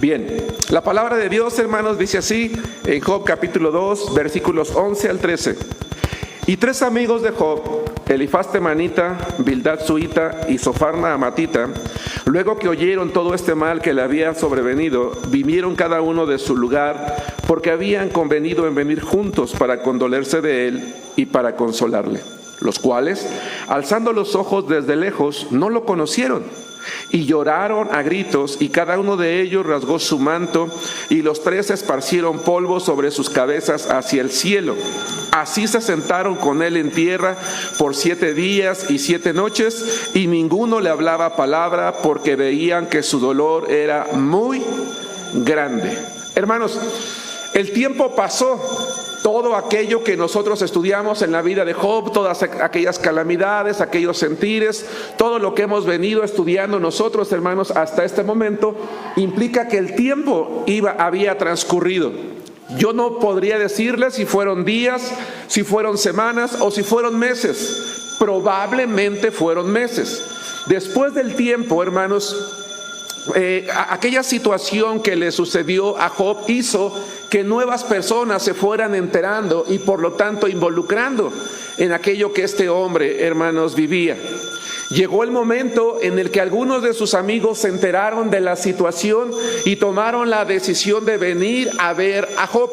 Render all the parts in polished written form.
Bien, la palabra de Dios, hermanos, dice así en Job capítulo 2, versículos 11 al 13. Y 3 amigos de Job, Elifaz temanita, Bildad suita y Zophar naamatita, luego que oyeron todo este mal que le había sobrevenido, vinieron cada uno de su lugar, porque habían convenido en venir juntos para condolerse de él y para consolarle. Los cuales, alzando los ojos desde lejos, no lo conocieron, y lloraron a gritos, y cada uno de ellos rasgó su manto, y los 3 esparcieron polvo sobre sus cabezas hacia el cielo. Así se sentaron con él en tierra por 7 días y 7 noches, y ninguno le hablaba palabra, porque veían que su dolor era muy grande. Hermanos, el tiempo pasó. Todo aquello que nosotros estudiamos en la vida de Job, todas aquellas calamidades, aquellos sentires, todo lo que hemos venido estudiando nosotros, hermanos, hasta este momento, implica que el tiempo había transcurrido. Yo no podría decirles si fueron días, si fueron semanas o si fueron meses. Probablemente fueron meses. Después del tiempo, hermanos, aquella situación que le sucedió a Job hizo que nuevas personas se fueran enterando y por lo tanto involucrando en aquello que este hombre, hermanos, vivía. Llegó el momento en el que algunos de sus amigos se enteraron de la situación y tomaron la decisión de venir a ver a Job.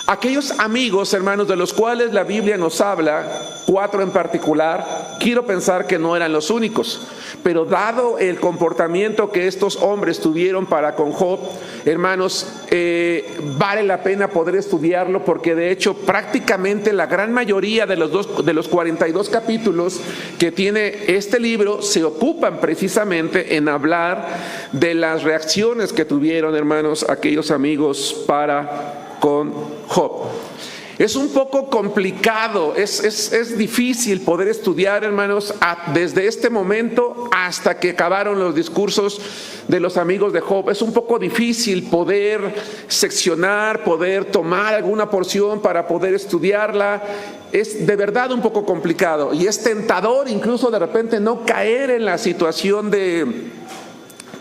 Aquellos amigos, hermanos, de los cuales la Biblia nos habla, 4 en particular, quiero pensar que no eran los únicos, pero dado el comportamiento que estos hombres tuvieron para con Job, hermanos, vale la pena poder estudiarlo, porque de hecho prácticamente la gran mayoría de los 42 capítulos que tiene este libro se ocupan precisamente en hablar de las reacciones que tuvieron, hermanos, aquellos amigos para con Job. Es un poco complicado, es difícil poder estudiar, hermanos, desde este momento hasta que acabaron los discursos de los amigos de Job. Es un poco difícil poder seccionar, poder tomar alguna porción para poder estudiarla. Es de verdad un poco complicado y es tentador incluso de repente no caer en la situación de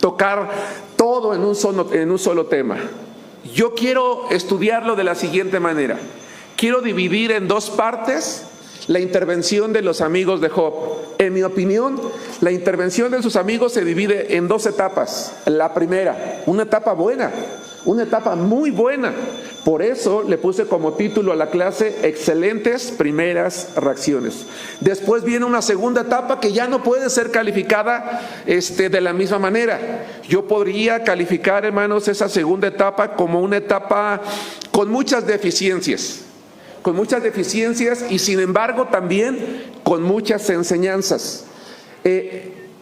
tocar todo en un solo tema. Yo quiero estudiarlo de la siguiente manera. Quiero dividir en 2 partes la intervención de los amigos de Job. En mi opinión, la intervención de sus amigos se divide en 2 etapas. La primera, una etapa buena, una etapa muy buena. Por eso le puse como título a la clase Excelentes primeras reacciones. Después viene una segunda etapa que ya no puede ser calificada de la misma manera. Yo podría calificar, hermanos, esa segunda etapa como una etapa con muchas deficiencias. Con muchas deficiencias y sin embargo también con muchas enseñanzas.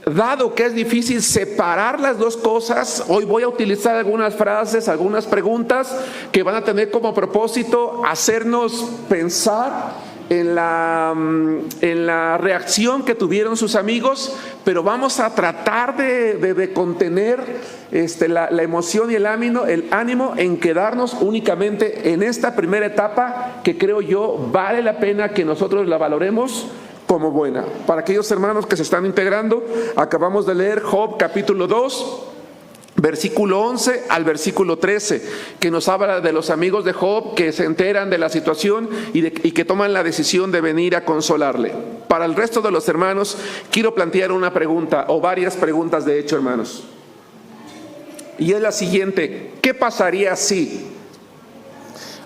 Dado que es difícil separar las 2 cosas, hoy voy a utilizar algunas frases, algunas preguntas que van a tener como propósito hacernos pensar en la reacción que tuvieron sus amigos, pero vamos a tratar de contener la emoción y el ánimo en quedarnos únicamente en esta primera etapa que creo yo vale la pena que nosotros la valoremos como buena. Para aquellos hermanos que se están integrando, acabamos de leer Job capítulo 2, versículo 11 al versículo 13, que nos habla de los amigos de Job que se enteran de la situación y que toman la decisión de venir a consolarle. Para el resto de los hermanos, quiero plantear una pregunta, o varias preguntas de hecho, hermanos. Y es la siguiente: ¿qué pasaría si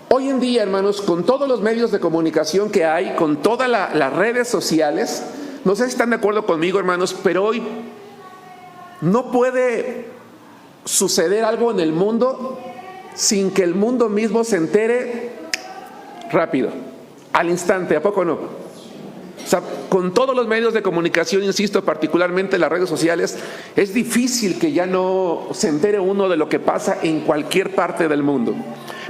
hoy en día, hermanos, con todos los medios de comunicación que hay, con todas las redes sociales, no sé si están de acuerdo conmigo, hermanos, pero hoy no puede suceder algo en el mundo sin que el mundo mismo se entere rápido, al instante, ¿a poco no? O sea, con todos los medios de comunicación, insisto, particularmente las redes sociales, es difícil que ya no se entere uno de lo que pasa en cualquier parte del mundo.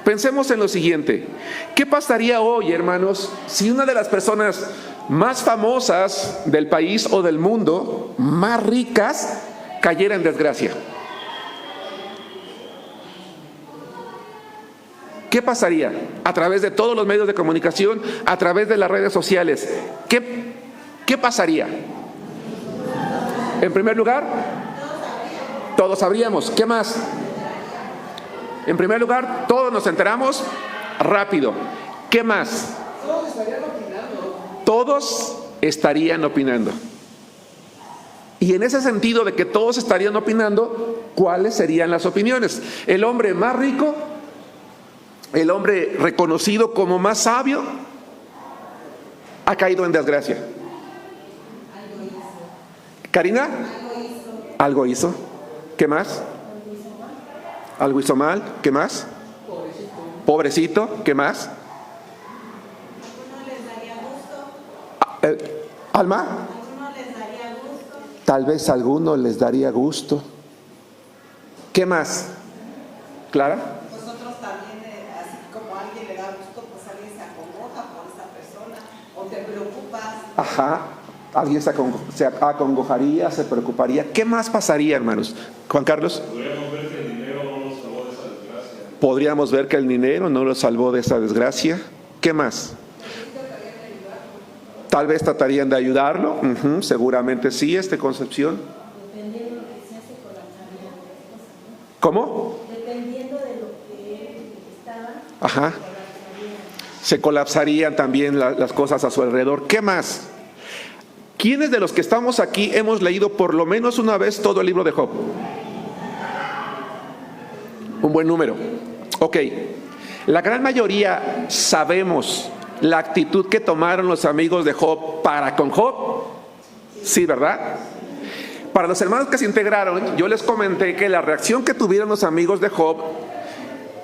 Pensemos en lo siguiente: ¿qué pasaría hoy, hermanos, si una de las personas más famosas del país o del mundo, más ricas, cayera en desgracia? ¿Qué pasaría? A través de todos los medios de comunicación, a través de las redes sociales, ¿qué pasaría? En primer lugar, todos sabríamos. ¿Qué más? En primer lugar, todos nos enteramos rápido. ¿Qué más? Todos estarían opinando. Todos estarían opinando. Y en ese sentido de que todos estarían opinando, ¿cuáles serían las opiniones? El hombre más rico, el hombre reconocido como más sabio, ha caído en desgracia. ¿Karina? Algo hizo. ¿Qué más? Algo hizo mal. ¿Qué más? Pobrecito. ¿Qué más? ¿Alma? Tal vez a alguno les daría gusto. ¿Qué más? ¿Clara? Nosotros también, así como a alguien le da gusto, pues alguien se acongoja por esa persona, o te preocupas. Ajá. Alguien se acongojaría, se preocuparía. ¿Qué más pasaría, hermanos? Juan Carlos. Podríamos ver que el dinero no lo salvó de esa desgracia. Podríamos ver que el dinero no lo salvó de esa desgracia. ¿Qué más? Tal vez tratarían de ayudarlo. Seguramente sí, Concepción. Dependiendo de lo que se hace, colapsarían las cosas, ¿no? ¿Cómo? Dependiendo de lo que estaba, Ajá. Se colapsarían también las cosas a su alrededor. ¿Qué más? ¿Quiénes de los que estamos aquí hemos leído por lo menos una vez todo el libro de Job? Un buen número. Ok. La gran mayoría sabemos la actitud que tomaron los amigos de Job para con Job. Sí, ¿verdad? Para los hermanos que se integraron, yo les comenté que la reacción que tuvieron los amigos de Job,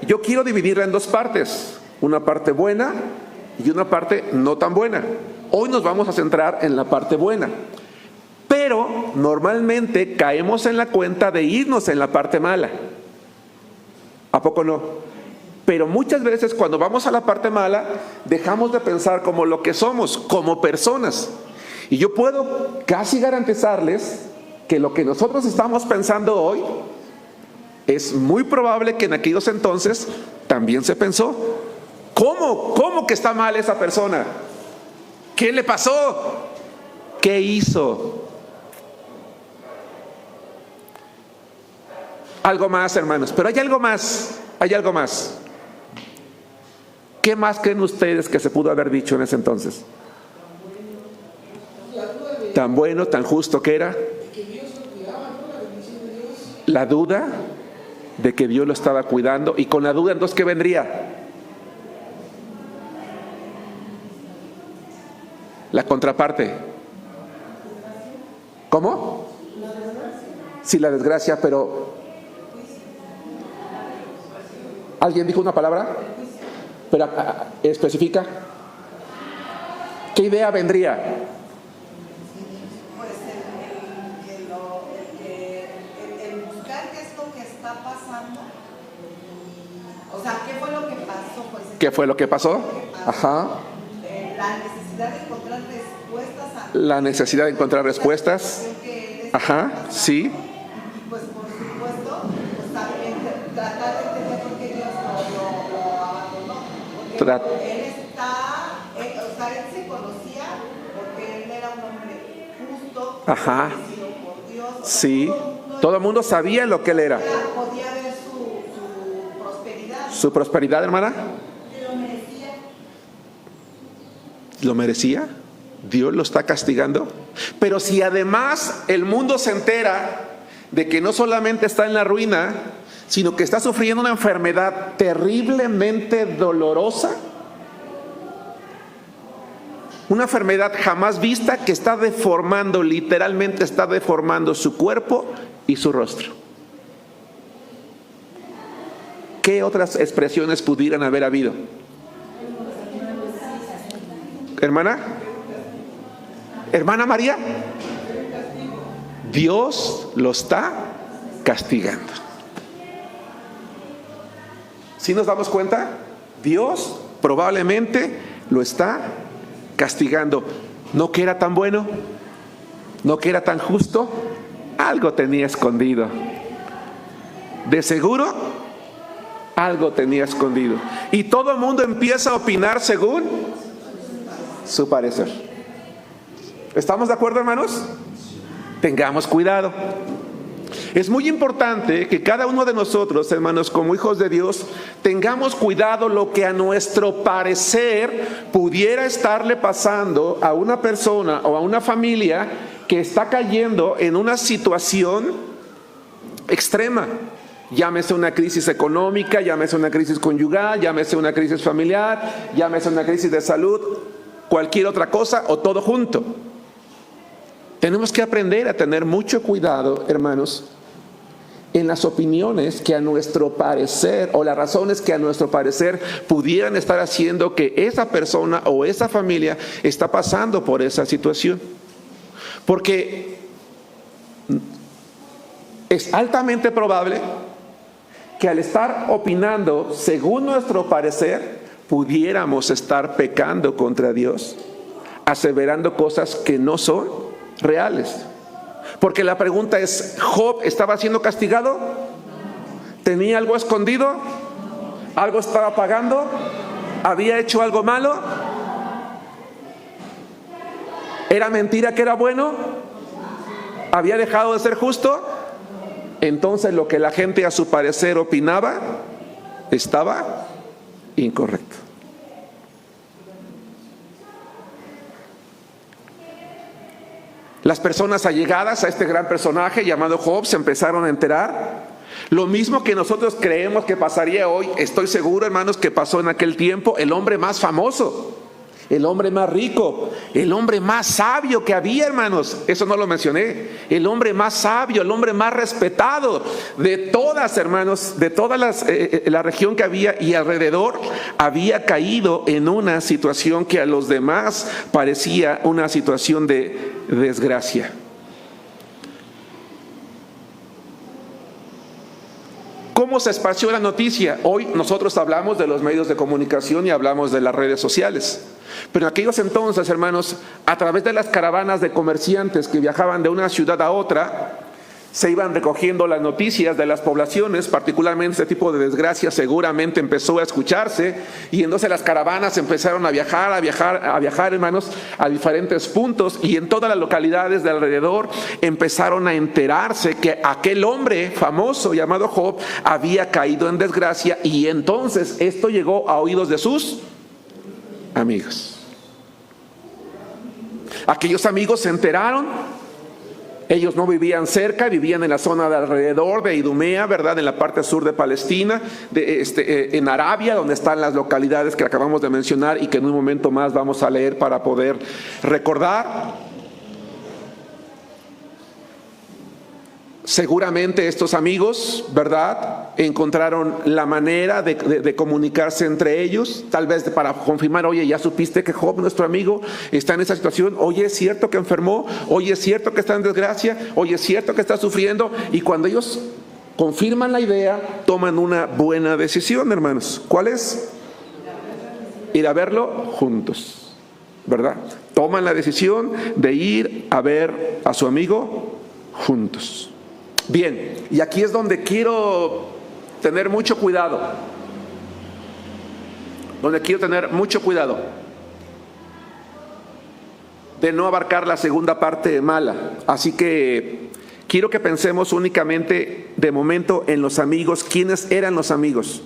yo quiero dividirla en dos partes. Una parte buena y una parte no tan buena. Hoy nos vamos a centrar en la parte buena. Pero normalmente caemos en la cuenta de irnos en la parte mala. ¿A poco no? Pero muchas veces cuando vamos a la parte mala, dejamos de pensar como lo que somos, como personas. Y yo puedo casi garantizarles que lo que nosotros estamos pensando hoy es muy probable que en aquellos entonces también se pensó. ¿Cómo que está mal esa persona? ¿Qué le pasó? ¿Qué hizo? Algo más, hermanos, pero hay algo más, ¿Qué más creen ustedes que se pudo haber dicho en ese entonces? Tan bueno, tan justo que era. La duda de que Dios lo estaba cuidando, y con la duda entonces ¿qué vendría? La contraparte. ¿Cómo? Sí, la desgracia, pero ¿alguien dijo una palabra? Pero especifica. ¿Qué idea vendría? Pues el buscar qué es lo que está pasando. O sea, ¿qué fue lo que pasó? Pues, ¿Qué fue lo que pasó? Ajá. La necesidad de encontrar respuestas. La necesidad de encontrar respuestas. Ajá, sí. Y pues por supuesto, pues también tratar de entender por qué Dios lo abandonó. Porque él se conocía porque él era un hombre justo, Ajá. bendecido por Dios. Sí. Todo el mundo sabía lo que él era. Podía ver su prosperidad. ¿Su prosperidad, hermana? Lo merecía. ¿Lo merecía? ¿Dios lo está castigando? Pero si además el mundo se entera de que no solamente está en la ruina, sino que está sufriendo una enfermedad terriblemente dolorosa, una enfermedad jamás vista que está deformando, literalmente está deformando su cuerpo y su rostro. ¿Qué otras expresiones pudieran haber habido? Hermana María, Dios lo está castigando. ¿Sí nos damos cuenta? Dios probablemente lo está castigando. No que era tan bueno, no que era tan justo, algo tenía escondido. De seguro, algo tenía escondido. Y todo el mundo empieza a opinar según su parecer. ¿Estamos de acuerdo, hermanos? Tengamos cuidado. Es muy importante que cada uno de nosotros, hermanos, como hijos de Dios, tengamos cuidado lo que a nuestro parecer pudiera estarle pasando a una persona o a una familia que está cayendo en una situación extrema. Llámese una crisis económica, llámese una crisis conyugal, llámese una crisis familiar, llámese una crisis de salud, cualquier otra cosa o todo junto. Tenemos que aprender a tener mucho cuidado, hermanos, en las opiniones que a nuestro parecer o las razones que a nuestro parecer pudieran estar haciendo que esa persona o esa familia está pasando por esa situación. Porque es altamente probable que al estar opinando según nuestro parecer, pudiéramos estar pecando contra Dios, aseverando cosas que no son reales. Porque la pregunta es, ¿Job estaba siendo castigado? ¿Tenía algo escondido? ¿Algo estaba pagando? ¿Había hecho algo malo? ¿Era mentira que era bueno? ¿Había dejado de ser justo? Entonces lo que la gente a su parecer opinaba estaba incorrecto. Las personas allegadas a este gran personaje llamado Job se empezaron a enterar. Lo mismo que nosotros creemos que pasaría hoy, estoy seguro, hermanos, que pasó en aquel tiempo. El hombre más famoso, el hombre más rico, el hombre más sabio que había, hermanos, eso no lo mencioné, el hombre más sabio, el hombre más respetado de todas, hermanos, de toda la región que había y alrededor, había caído en una situación que a los demás parecía una situación de desgracia. ¿Cómo se esparció la noticia? Hoy nosotros hablamos de los medios de comunicación y hablamos de las redes sociales. Pero en aquellos entonces, hermanos, a través de las caravanas de comerciantes que viajaban de una ciudad a otra, se iban recogiendo las noticias de las poblaciones, particularmente este tipo de desgracia seguramente empezó a escucharse, y entonces las caravanas empezaron a viajar, hermanos, a diferentes puntos, y en todas las localidades de alrededor empezaron a enterarse que aquel hombre famoso llamado Job había caído en desgracia, y entonces esto llegó a oídos de sus amigos. Aquellos amigos se enteraron. Ellos no vivían cerca, vivían en la zona de alrededor de Idumea, ¿verdad? En la parte sur de Palestina, en Arabia, donde están las localidades que acabamos de mencionar y que en un momento más vamos a leer para poder recordar. Seguramente estos amigos, ¿verdad?, encontraron la manera de comunicarse entre ellos, tal vez para confirmar, oye, ya supiste que Job, nuestro amigo, está en esa situación, oye, es cierto que enfermó, oye, es cierto que está en desgracia, oye, es cierto que está sufriendo. Y cuando ellos confirman la idea, toman una buena decisión, hermanos. ¿Cuál es? Ir a verlo juntos, ¿verdad? Toman la decisión de ir a ver a su amigo juntos. Bien, y aquí es donde quiero tener mucho cuidado. De no abarcar la segunda parte mala. Así que quiero que pensemos únicamente de momento en los amigos. ¿Quiénes eran los amigos?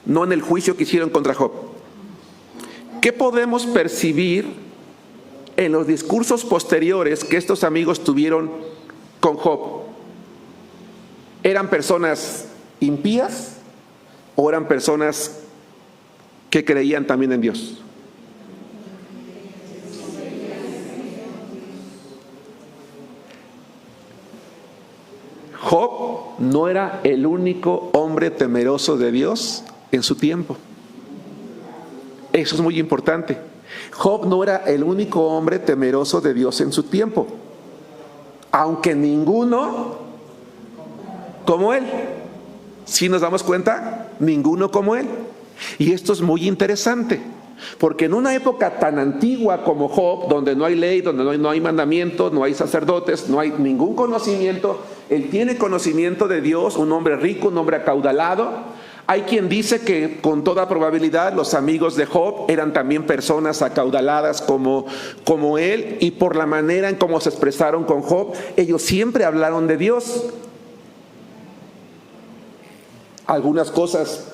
No en el juicio que hicieron contra Job. ¿Qué podemos percibir en los discursos posteriores que estos amigos tuvieron con Job? ¿Eran personas impías o eran personas que creían también en Dios? Job no era el único hombre temeroso de Dios en su tiempo. Eso es muy importante. Job no era el único hombre temeroso de Dios en su tiempo, aunque ninguno como él. Si nos damos cuenta, ninguno como él. Y esto es muy interesante, porque en una época tan antigua como Job, donde no hay ley, donde no hay mandamientos, no hay sacerdotes, no hay ningún conocimiento, él tiene conocimiento de Dios, un hombre rico, un hombre acaudalado. Hay quien dice que con toda probabilidad los amigos de Job eran también personas acaudaladas como él, y por la manera en cómo se expresaron con Job, ellos siempre hablaron de Dios. algunas cosas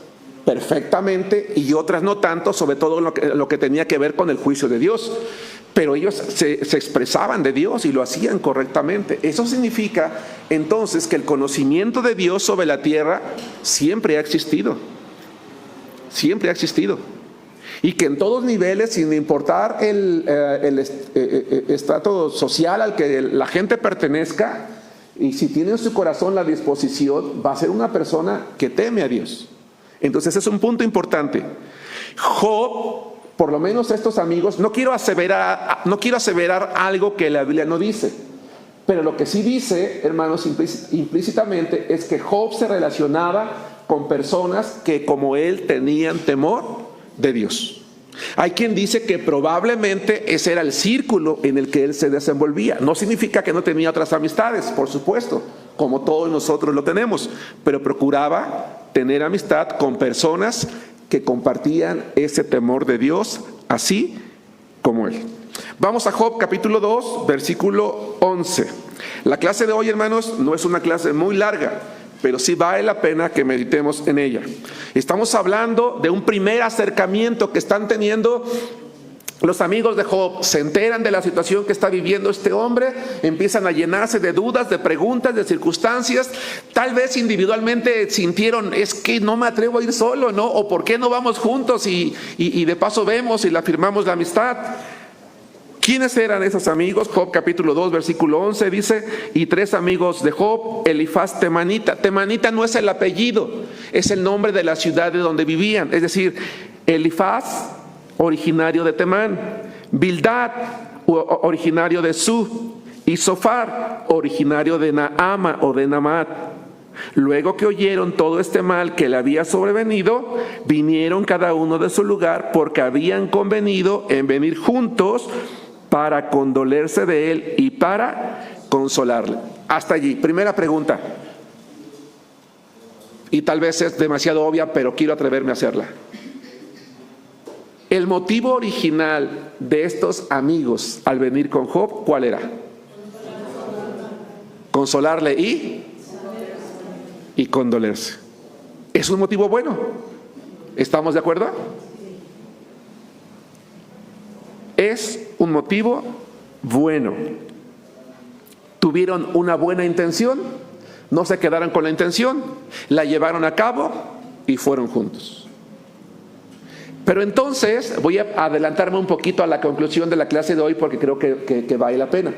perfectamente y otras no tanto, sobre todo lo que tenía que ver con el juicio de Dios. Pero ellos se expresaban de Dios y lo hacían correctamente. Eso significa entonces que el conocimiento de Dios sobre la tierra siempre ha existido. Siempre ha existido. Y que en todos niveles, sin importar el estrato social al que la gente pertenezca, y si tiene en su corazón la disposición, va a ser una persona que teme a Dios. Entonces es un punto importante. Job, por lo menos estos amigos, no quiero aseverar algo que la Biblia no dice, pero lo que sí dice, hermanos, implícitamente, es que Job se relacionaba con personas que como él tenían temor de Dios. Hay quien dice que probablemente ese era el círculo en el que él se desenvolvía. No significa que no tenía otras amistades, por supuesto, como todos nosotros lo tenemos, pero procuraba tener amistad con personas que compartían ese temor de Dios, así como él. Vamos a Job capítulo 2, versículo 11. La clase de hoy, hermanos, no es una clase muy larga, pero sí vale la pena que meditemos en ella. Estamos hablando de un primer acercamiento que están teniendo los amigos de Job. Se enteran de la situación que está viviendo este hombre, empiezan a llenarse de dudas, de preguntas, de circunstancias. Tal vez individualmente sintieron, es que no me atrevo a ir solo, ¿no? O ¿por qué no vamos juntos y de paso vemos y le afirmamos la amistad? ¿Quiénes eran esos amigos? Job capítulo 2, versículo 11 dice, y 3 amigos de Job, Elifaz temanita. Temanita no es el apellido, es el nombre de la ciudad de donde vivían. Es decir, Elifaz, originario de Temán, Bildad, originario de Su, y Sofar, originario de Naama o de Namat. Luego que oyeron todo este mal que le había sobrevenido, vinieron cada uno de su lugar, porque habían convenido en venir juntos para condolerse de él y para consolarle. Hasta allí. Primera pregunta. Y tal vez es demasiado obvia, pero quiero atreverme a hacerla. El motivo original de estos amigos al venir con Job, ¿cuál era? Consolarle y condolerse. Es un motivo bueno. ¿Estamos de acuerdo? Es un motivo bueno. Tuvieron una buena intención, no se quedaron con la intención, la llevaron a cabo y fueron juntos. Pero entonces voy a adelantarme un poquito a la conclusión de la clase de hoy, porque creo que vale la pena.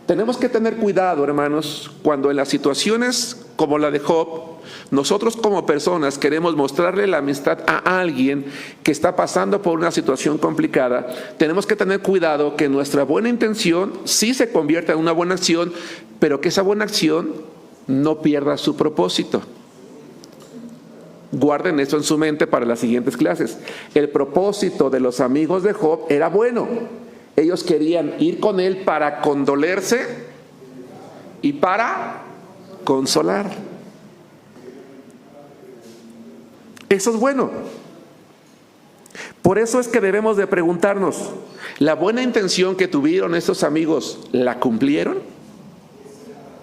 Tenemos que tener cuidado, hermanos, cuando en las situaciones como la de Job, nosotros como personas queremos mostrarle la amistad a alguien que está pasando por una situación complicada. Tenemos que tener cuidado que nuestra buena intención sí se convierta en una buena acción, pero que esa buena acción no pierda su propósito. Guarden esto en su mente para las siguientes clases. El propósito de los amigos de Job era bueno. Ellos querían ir con él para condolerse y para consolar. Eso es bueno. Por eso es que debemos de preguntarnos, ¿la buena intención que tuvieron estos amigos la cumplieron?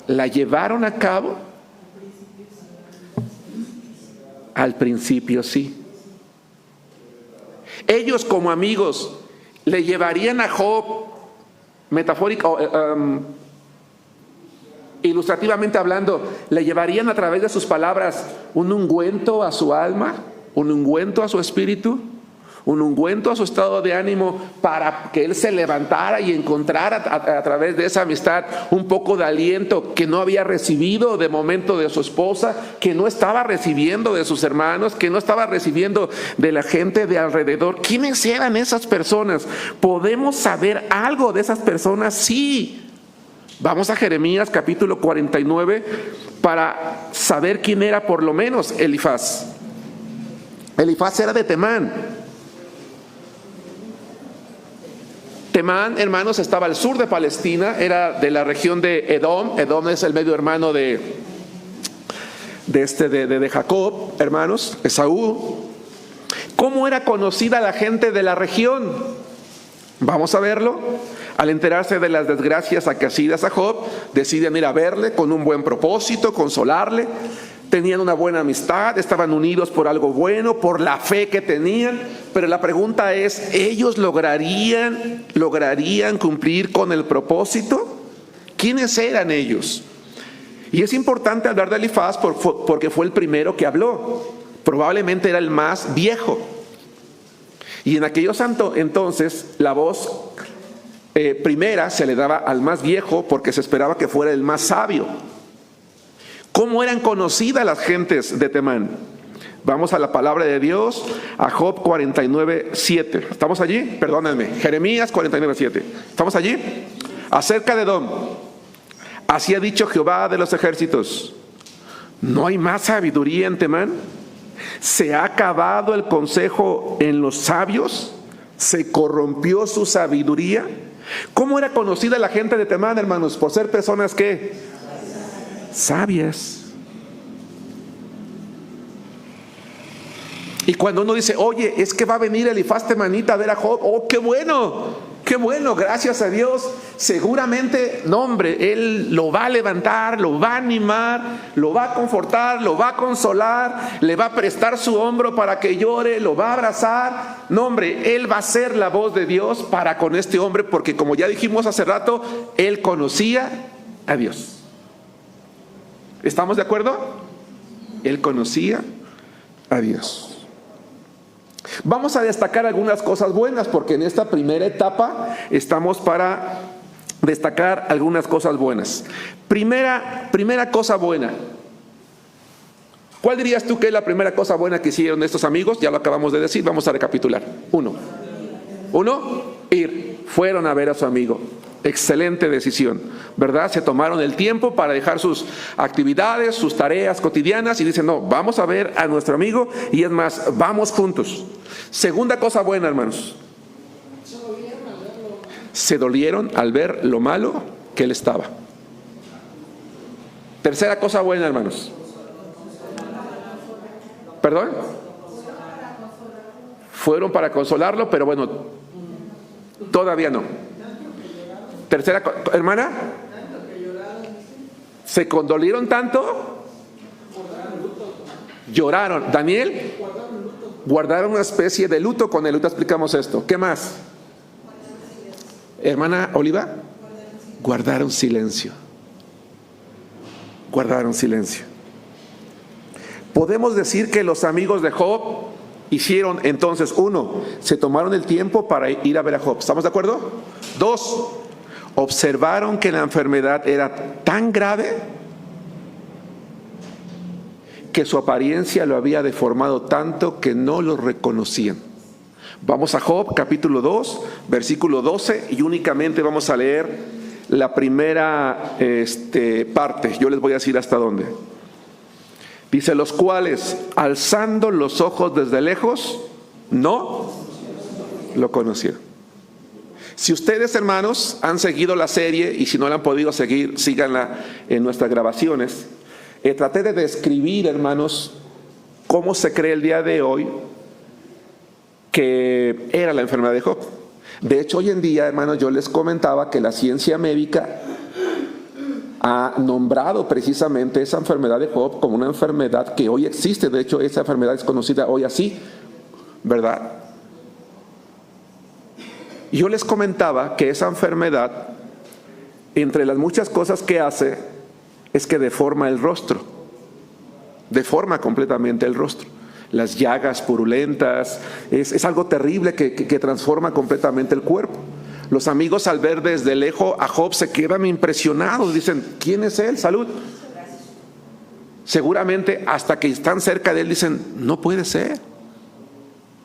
¿La llevaron a cabo? Al principio sí. Ellos como amigos le llevarían a Job, ilustrativamente hablando, le llevarían a través de sus palabras un ungüento a su alma, un ungüento a su espíritu, un ungüento a su estado de ánimo, para que él se levantara y encontrara a través de esa amistad un poco de aliento que no había recibido de momento de su esposa, que no estaba recibiendo de sus hermanos, que no estaba recibiendo de la gente de alrededor. ¿Quiénes eran esas personas? ¿Podemos saber algo de esas personas? Sí. Vamos a Jeremías capítulo 49 para saber quién era por lo menos Elifaz. Elifaz era de Temán. Temán, hermanos, estaba al sur de Palestina, era de la región de Edom. Edom es el medio hermano de Jacob, hermanos, Esaú. ¿Cómo era conocida la gente de la región? Vamos a verlo. Al enterarse de las desgracias acaecidas a Job, deciden ir a verle con un buen propósito, consolarle. tenían una buena amistad, estaban unidos por algo bueno, por la fe que tenían, pero la pregunta es, ¿ellos lograrían cumplir con el propósito? ¿Quiénes eran ellos? Y es importante hablar de Elifaz porque fue el primero que habló. Probablemente era el más viejo. Y en aquellos entonces la voz primera se le daba al más viejo porque se esperaba que fuera el más sabio. ¿Cómo eran conocidas las gentes de Temán? Vamos a la palabra de Dios, a Job 49:7. ¿Estamos allí? Perdónenme. Jeremías 49:7. ¿Estamos allí? Acerca de Edom. Así ha dicho Jehová de los ejércitos: ¿no hay más sabiduría en Temán? ¿Se ha acabado el consejo en los sabios? ¿Se corrompió su sabiduría? ¿Cómo era conocida la gente de Temán, hermanos? Por ser personas que sabias. Y cuando uno dice, oye, es que va a venir Elifaz temanita a ver a Job, oh, qué bueno, gracias a Dios. Seguramente, no hombre, él lo va a levantar, lo va a animar, lo va a confortar, lo va a consolar, le va a prestar su hombro para que llore, lo va a abrazar. No hombre, él va a ser la voz de Dios para con este hombre, porque como ya dijimos hace rato, él conocía a Dios. ¿Estamos de acuerdo? Él conocía a Dios. Vamos a destacar algunas cosas buenas, porque en esta primera etapa estamos para destacar algunas cosas buenas. Primera cosa buena. ¿Cuál dirías tú que es la primera cosa buena que hicieron estos amigos? Ya lo acabamos de decir, vamos a recapitular. Uno, ir. Fueron a ver a su amigo. Excelente decisión, ¿verdad? Se tomaron el tiempo para dejar sus actividades, sus tareas cotidianas y dicen, no, vamos a ver a nuestro amigo y es más, vamos juntos. Segunda cosa buena, hermanos. Se dolieron al ver lo malo que él estaba. Tercera cosa buena, hermanos. ¿Perdón? Fueron para consolarlo, pero bueno, todavía no. Tercera, hermana, ¿se condolieron tanto? Lloraron. Daniel, guardaron una especie de luto. Con el luto explicamos esto. ¿Qué más? Hermana Oliva, guardaron silencio. Guardaron silencio. Podemos decir que los amigos de Job hicieron entonces, uno, se tomaron el tiempo para ir a ver a Job. ¿Estamos de acuerdo? Dos, observaron que la enfermedad era tan grave que su apariencia lo había deformado tanto que no lo reconocían. Vamos a Job capítulo 2, versículo 12, y únicamente vamos a leer la primera parte. Yo les voy a decir hasta dónde. Dice, los cuales, alzando los ojos desde lejos, no lo conocieron. Si ustedes, hermanos, han seguido la serie, y si no la han podido seguir, síganla en nuestras grabaciones. Traté de describir, hermanos, cómo se cree el día de hoy que era la enfermedad de Job. De hecho, hoy en día, hermanos, yo les comentaba que la ciencia médica ha nombrado precisamente esa enfermedad de Job como una enfermedad que hoy existe. De hecho, esa enfermedad es conocida hoy así, ¿verdad? Y yo les comentaba que esa enfermedad, entre las muchas cosas que hace, es que deforma el rostro. Deforma completamente el rostro. Las llagas purulentas, es algo terrible que transforma completamente el cuerpo. Los amigos, al ver desde lejos a Job, se quedan impresionados. Dicen, ¿quién es él? Salud. Seguramente hasta que están cerca de él dicen, no puede ser.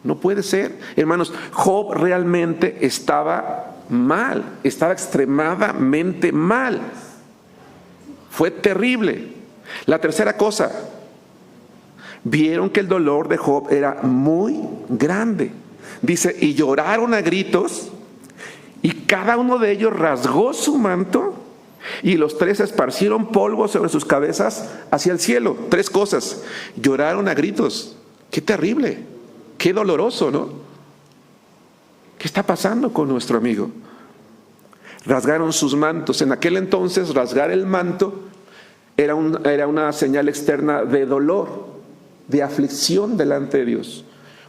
No puede ser. Hermanos, Job realmente estaba mal. Estaba extremadamente mal. Fue terrible. La tercera cosa, vieron que el dolor de Job era muy grande. Dice, y lloraron a gritos, y cada uno de ellos rasgó su manto, y los tres esparcieron polvo sobre sus cabezas hacia el cielo. Tres cosas. Lloraron a gritos. Qué terrible, qué doloroso, ¿no? ¿Qué está pasando con nuestro amigo? Rasgaron sus mantos. En aquel entonces, rasgar el manto era una señal externa de dolor, de aflicción delante de Dios.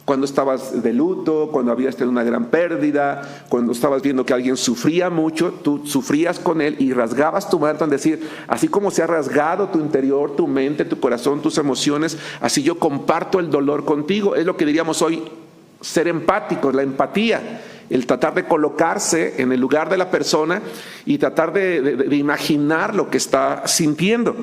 Cuando estabas de luto, cuando habías tenido una gran pérdida, cuando estabas viendo que alguien sufría mucho, tú sufrías con él y rasgabas tu manto en decir, así como se ha rasgado tu interior, tu mente, tu corazón, tus emociones, así yo comparto el dolor contigo. Es lo que diríamos hoy, ser empáticos, la empatía, el tratar de colocarse en el lugar de la persona y tratar de imaginar lo que está sintiendo.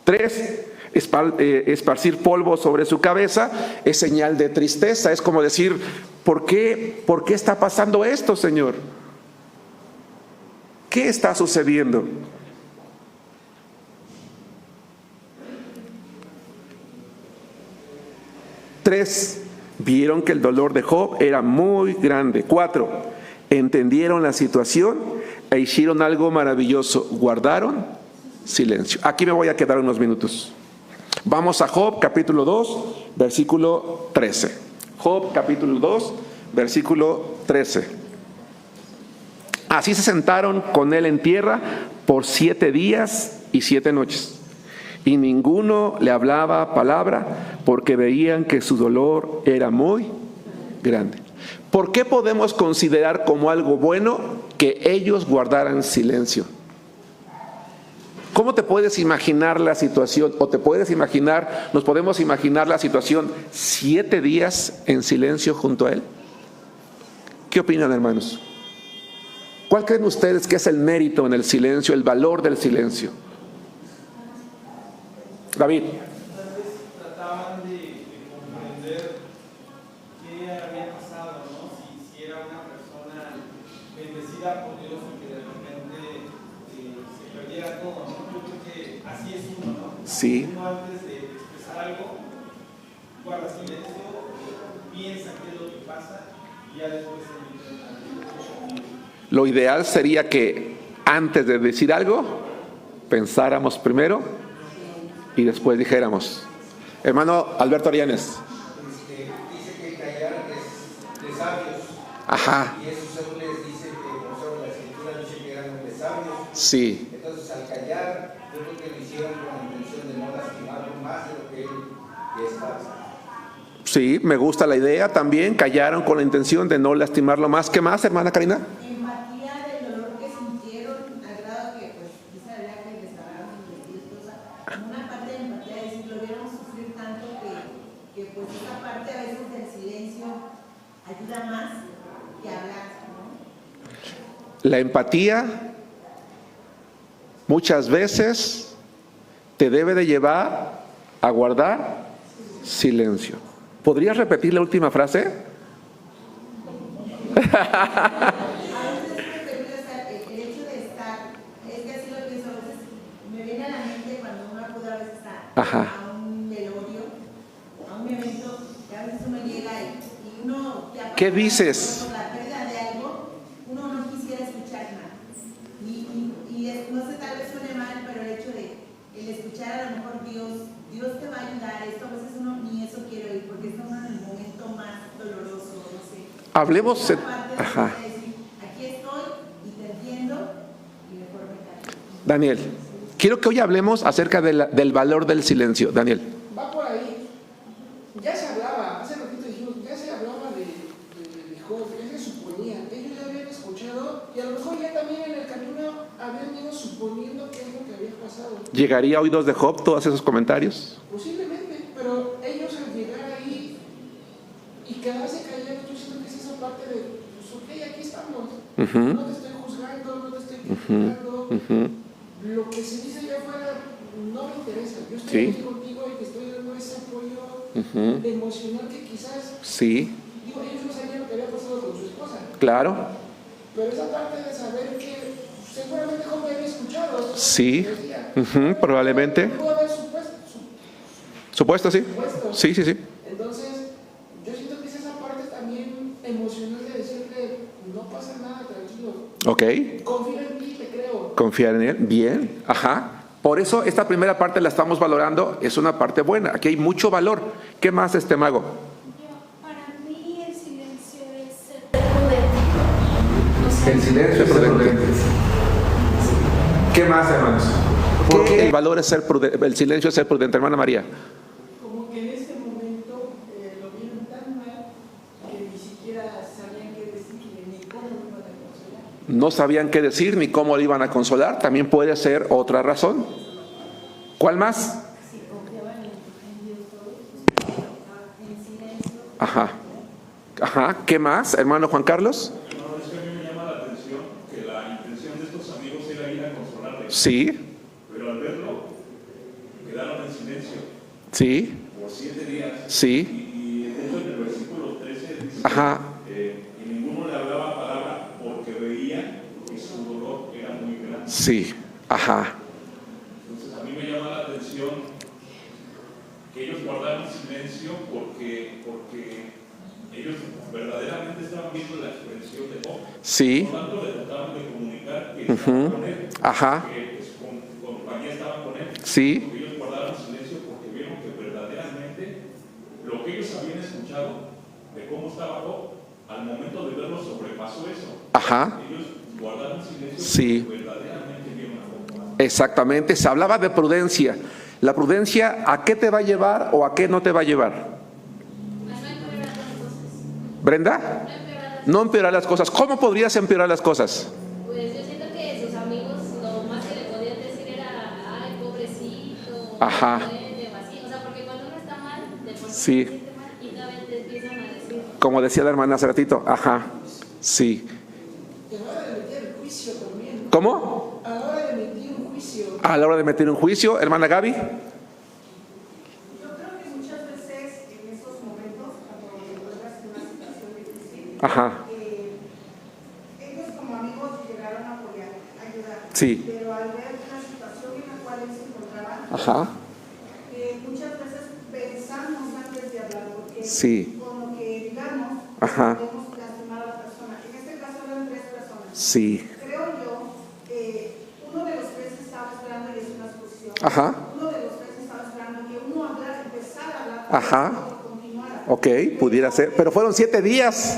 3, esparcir polvo sobre su cabeza es señal de tristeza. Es como decir, ¿por qué está pasando esto, Señor? ¿Qué está sucediendo? Tres, vieron que el dolor de Job era muy grande. 4, entendieron la situación e hicieron algo maravilloso. Guardaron silencio. Aquí me voy a quedar unos minutos. Vamos a Job capítulo 2, versículo 13. Job capítulo 2, versículo 13. Así se sentaron con él en tierra por 7 días y 7 noches. Y ninguno le hablaba palabra porque veían que su dolor era muy grande. ¿Por qué podemos considerar como algo bueno que ellos guardaran silencio? ¿Cómo te puedes imaginar la situación? ¿O te puedes imaginar, nos podemos imaginar la situación 7 días en silencio junto a él? ¿Qué opinan, hermanos? ¿Cuál creen ustedes que es el mérito en el silencio, el valor del silencio? David. Tal vez trataban de comprender qué había pasado, ¿no? Si era una persona bendecida por Dios y que de repente se perdiera todo, ¿no? Yo creo que así es uno, ¿no? Sí. Uno antes de expresar algo, guarda silencio, piensa qué es lo que pasa y ya después se intenta. Lo ideal sería que antes de decir algo, pensáramos primero y después dijéramos. Hermano Alberto Arianes. Dice que callar es de sabios. Ajá. Y eso según les dice que, por sobre la escritura dice que eran de sabios. Sí. Entonces al callar, yo creo que lo hicieron con la intención de no lastimarlo más de lo que él ya está. Sí, me gusta la idea también. Callaron con la intención de no lastimarlo más. ¿Qué más, hermana Karina? Empatía del dolor que sintieron, al grado que, pues, dice la verdad que les hablaron sus vestidos, una parte de empatía, es decir, lo vieron sufrir tanto que pues esa parte a veces del silencio ayuda más que hablar, ¿no? La empatía muchas veces te debe de llevar a guardar silencio. ¿Podrías repetir la última frase? A veces es preferible el hecho de estar, es que así lo pienso, a veces me viene a la mente cuando uno acude a veces a un velorio, a un evento, que a veces uno llega y uno... ¿Qué dices? Por la pérdida de algo, uno no quisiera escuchar nada. No sé, tal vez suene mal, pero el hecho de el escuchar a lo mejor Dios te va a ayudar, esto a veces uno ni eso quiere oír, porque estamos en el momento más doloroso, no sé. Hablemos. Ajá. Aquí estoy y te entiendo y mejor me callo. Daniel, quiero que hoy hablemos acerca del valor del silencio. Daniel. Va por ahí. Ya se hablaba, hace ratito dijimos, ya se hablaba de Job, ya se suponía. Ellos ya habían escuchado y a lo mejor ya también en el camino habían ido suponiendo qué es lo que había pasado. ¿Llegaría a oídos de Job todos esos comentarios? Posiblemente, pero ellos al llegar ahí y quedarse callados, yo siento que es esa parte de, pues ok, aquí estamos. No te estoy juzgando, no te estoy criticando. Lo que se dice allá afuera no me interesa. Yo estoy aquí contigo y te estoy dando ese apoyo emocional que quizás, Sí, digo, ellos no sabían lo que había pasado con su esposa. claro. Pero esa parte de saber que seguramente Job me había escuchado. Sí, probablemente. Pudo haber Supuesto, sí. Sí. Entonces, yo siento que es esa parte también emocional de decirle, no pasa nada, tranquilo. Ok. Confía en mí, te creo. Confiar en él. Bien. Ajá. Por eso esta primera parte la estamos valorando. Es una parte buena. Aquí hay mucho valor. ¿Qué más, mago? Para mí el silencio es ser prudente. El silencio es prudente. ¿Qué más, hermanos? ¿Por qué el valor es el silencio es ser prudente, hermana María? Como que en ese momento lo vieron tan mal que ni siquiera sabían qué decirle ni cómo lo iban a consolar. No sabían qué decir ni cómo le iban a consolar. También puede ser otra razón. ¿Cuál más? Si confiaban en Dios todos, en silencio. Ajá. Ajá. ¿Qué más, hermano Juan Carlos? No, es que a mí me llama la atención que la intención de estos amigos era ir a consolarle. Sí, Pero al verlo, quedaron en silencio sí, por 7 días. sí. Y de hecho en el versículo 13 dice, Ajá. y ninguno le hablaba palabra porque veía que su dolor era muy grande. Sí. Ajá. Entonces a mí me llama la atención que ellos guardaron silencio porque ellos verdaderamente estaban viendo la expresión de Job. Sí. Por lo tanto, le trataban de comunicar que estaban con él, Ajá. que su compañía estaba con él. Sí. Porque ellos guardaron silencio porque vieron que verdaderamente lo que ellos habían escuchado de cómo estaba Job, al momento de verlo sobrepasó eso. Ajá. Ellos guardaron silencio Sí. porque verdaderamente vieron a Job. Exactamente. Se hablaba de prudencia. La prudencia, ¿a qué te va a llevar o a qué no te va a llevar? ¿Brenda? No empeorar las cosas. ¿Cómo podrías empeorar las cosas? Pues yo siento que sus amigos lo más que le podían decir era, ay, pobrecito, Ajá. o sea, porque cuando uno está mal, de por Sí. se siente mal y todavía te empiezan a decir. Como decía la hermana hace ratito. Ajá. Sí. Y a la hora de meter el juicio también. ¿Cómo? A la hora de meter un juicio. A la hora de meter un juicio, hermana Gaby. Yo creo que muchas veces en esos momentos, cuando te encuentras en una situación difícil, Ajá. ellos como amigos llegaron a apoyar, a ayudar. Sí. Pero al ver la situación en la cual él se encontraba, Ajá. muchas veces pensamos antes de hablar, porque Sí. con lo que digamos, Ajá. podemos lastimar a la persona. En este caso eran 3 personas. Sí. Creo yo, uno de los 3 estaba esperando, y es una suposición, Ajá. uno de los 3 estaba esperando que uno hablara, empezara a hablar, Ajá. para que el otro continuara. Ok, pudiera ser. Pero fueron 7 días.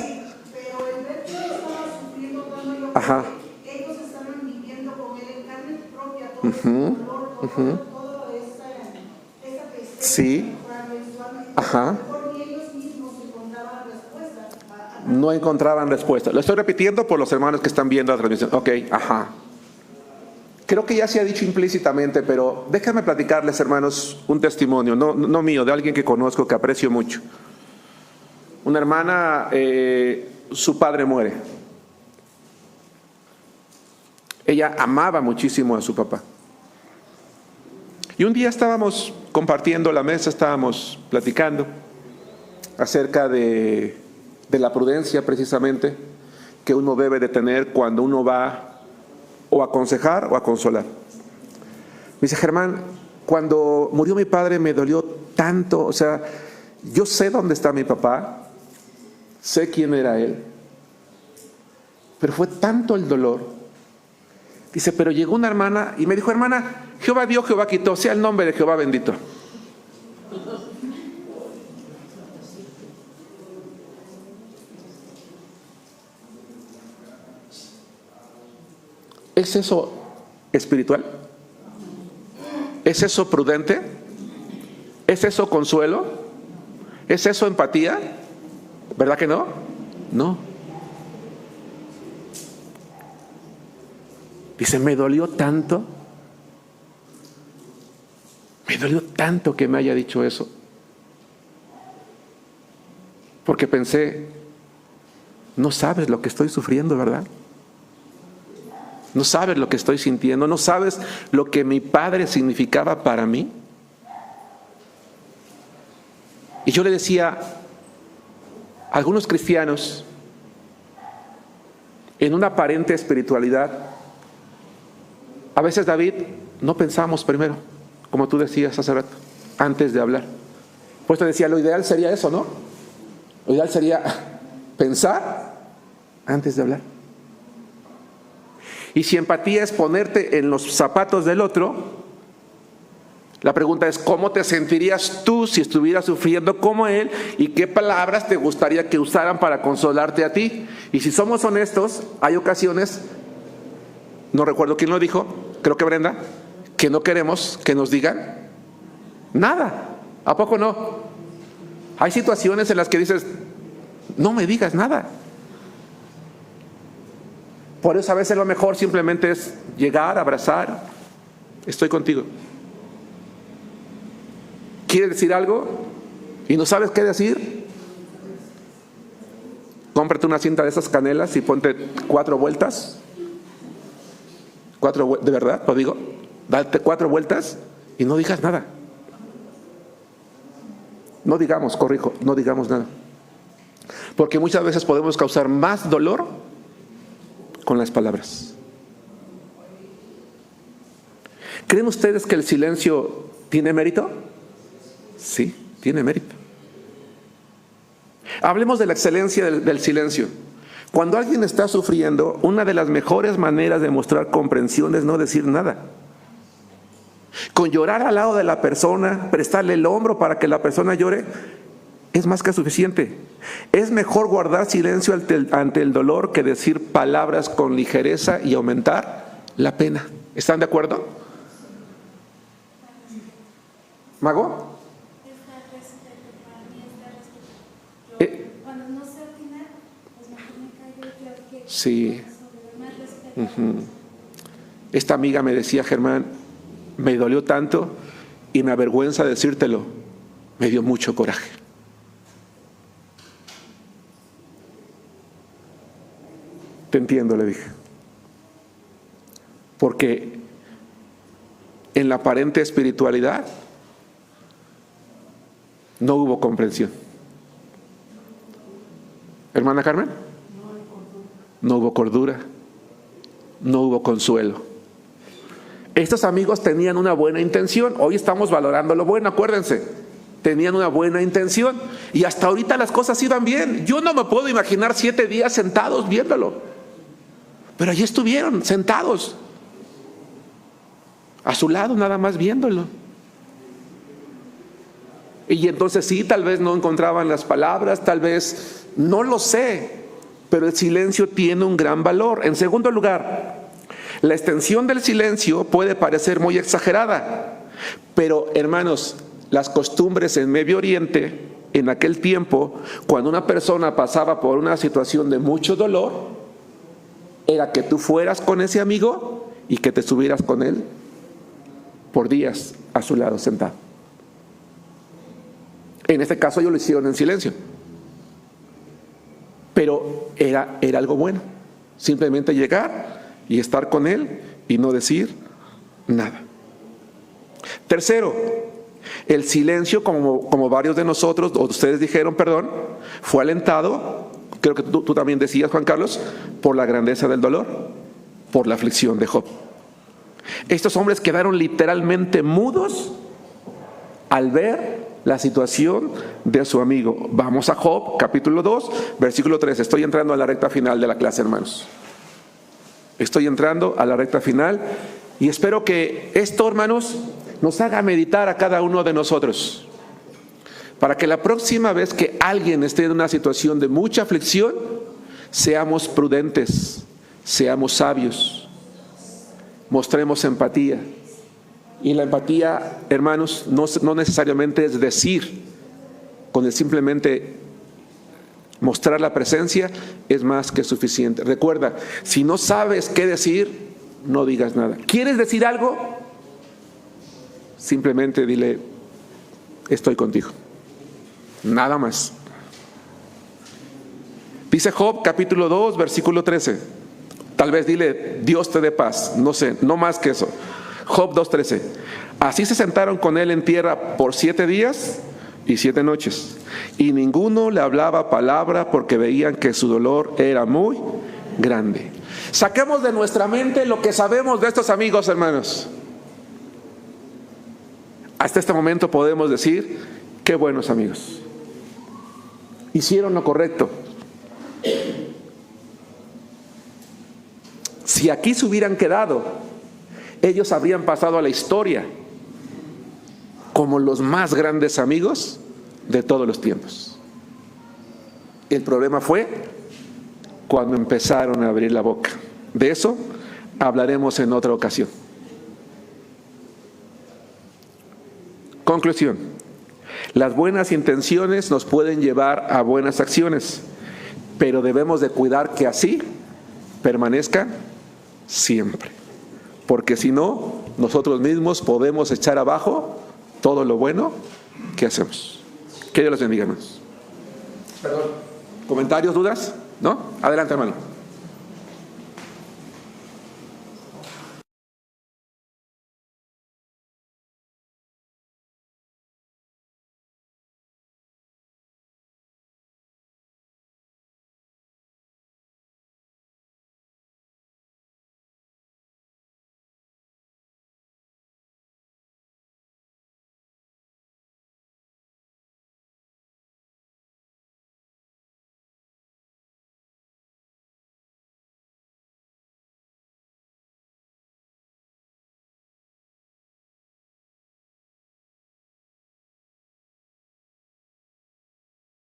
Pero el ver que él estaba sufriendo tanto, yo Ajá. creo que ellos estaban viviendo con él en carne propia todo ese dolor, todo esa tristeza. Sí. Ajá. A lo mejor ni ellos mismos encontraban respuestas. No encontraban respuesta. Lo estoy repitiendo por los hermanos que están viendo la transmisión. Ok, ajá. Creo que ya se ha dicho implícitamente, pero déjenme platicarles, hermanos, un testimonio, no mío, de alguien que conozco, que aprecio mucho. Una hermana, su padre muere. Ella amaba muchísimo a su papá. Y un día estábamos compartiendo la mesa, estábamos platicando acerca de la prudencia precisamente que uno debe de tener cuando uno va o a aconsejar o a consolar. Me dice, Germán, cuando murió mi padre me dolió tanto, o sea, yo sé dónde está mi papá, sé quién era él, pero fue tanto el dolor. Dice, pero llegó una hermana y me dijo, hermana, Jehová dio, Jehová quitó, sea el nombre de Jehová bendito. ¿Es eso espiritual? ¿Es eso prudente? ¿Es eso consuelo? ¿Es eso empatía? ¿Verdad que no? No. Dice, me dolió tanto que me haya dicho eso. Porque pensé, no sabes lo que estoy sufriendo, ¿verdad? No sabes lo que estoy sintiendo, no sabes lo que mi padre significaba para mí. Y yo le decía, algunos cristianos, en una aparente espiritualidad, a veces, David, no pensamos primero, como tú decías hace rato, antes de hablar. Pues te decía, lo ideal sería eso, ¿no? Lo ideal sería pensar antes de hablar. Y si empatía es ponerte en los zapatos del otro, la pregunta es, ¿cómo te sentirías tú si estuvieras sufriendo como él? ¿Y qué palabras te gustaría que usaran para consolarte a ti? Y si somos honestos, hay ocasiones, no recuerdo quién lo dijo, creo que Brenda, que no queremos que nos digan nada. ¿A poco no? Hay situaciones en las que dices, no me digas nada. Por eso a veces lo mejor simplemente es llegar, abrazar, estoy contigo. ¿Quieres decir algo y no sabes qué decir? Cómprate una cinta de esas canelas y ponte 4 vueltas. De verdad, lo digo. Date 4 vueltas y no digas nada. No digamos nada. Porque muchas veces podemos causar más dolor con las palabras. ¿Creen ustedes que el silencio tiene mérito? Sí, tiene mérito. Hablemos de la excelencia del silencio. Cuando alguien está sufriendo, una de las mejores maneras de mostrar comprensión es no decir nada. Con llorar al lado de la persona, prestarle el hombro para que la persona llore, es más que suficiente. Es mejor guardar silencio ante el dolor que decir palabras con ligereza y aumentar la pena. ¿Están de acuerdo? ¿Mago? Cuando no sé opinar, pues mejor me callo y creo que Sí. más respeto. Esta amiga me decía, Germán, me dolió tanto y me avergüenza decírtelo. Me dio mucho coraje. Te entiendo, le dije. Porque en la aparente espiritualidad no hubo comprensión. Hermana Carmen, no hubo cordura, no hubo consuelo. Estos amigos tenían una buena intención. Hoy estamos valorando lo bueno, acuérdense. Tenían una buena intención y hasta ahorita las cosas iban bien. Yo no me puedo imaginar 7 días sentados viéndolo, pero allí estuvieron sentados a su lado, nada más viéndolo. Y entonces sí, tal vez no encontraban las palabras, tal vez, no lo sé, pero el silencio tiene un gran valor. En segundo lugar, la extensión del silencio puede parecer muy exagerada, pero hermanos, las costumbres en Medio Oriente, en aquel tiempo, cuando una persona pasaba por una situación de mucho dolor, era que tú fueras con ese amigo y que te subieras con él por días a su lado sentado. En este caso ellos lo hicieron en silencio, pero era algo bueno, simplemente llegar y estar con él y no decir nada. Tercero, el silencio, como varios de nosotros, o ustedes dijeron, perdón, fue alentado, creo que tú también decías, Juan Carlos, por la grandeza del dolor, por la aflicción de Job. Estos hombres quedaron literalmente mudos al ver la situación de su amigo. Vamos a Job, capítulo 2, versículo 3. Estoy entrando a la recta final de la clase, hermanos. Estoy entrando a la recta final y espero que esto, hermanos, nos haga meditar a cada uno de nosotros, para que la próxima vez que alguien esté en una situación de mucha aflicción, seamos prudentes, seamos sabios, mostremos empatía. Y la empatía, hermanos, no necesariamente es decir, con el simplemente mostrar la presencia es más que suficiente. Recuerda, si no sabes qué decir, no digas nada. ¿Quieres decir algo? Simplemente dile, estoy contigo. Nada más. Dice Job, capítulo 2, versículo 13. Tal vez dile, Dios te dé paz. No sé, no más que eso. Job 2:13. Así se sentaron con él en tierra por 7 días y 7 noches. Y ninguno le hablaba palabra porque veían que su dolor era muy grande. Saquemos de nuestra mente lo que sabemos de estos amigos, hermanos. Hasta este momento podemos decir, qué buenos amigos. Hicieron lo correcto. Si aquí se hubieran quedado, ellos habrían pasado a la historia como los más grandes amigos de todos los tiempos. El problema fue cuando empezaron a abrir la boca. De eso hablaremos en otra ocasión. Conclusión. Las buenas intenciones nos pueden llevar a buenas acciones, pero debemos de cuidar que así permanezca siempre. Porque si no, nosotros mismos podemos echar abajo todo lo bueno que hacemos. Que Dios los bendiga, hermanos. Perdón. ¿Comentarios, dudas? ¿No? Adelante, hermano.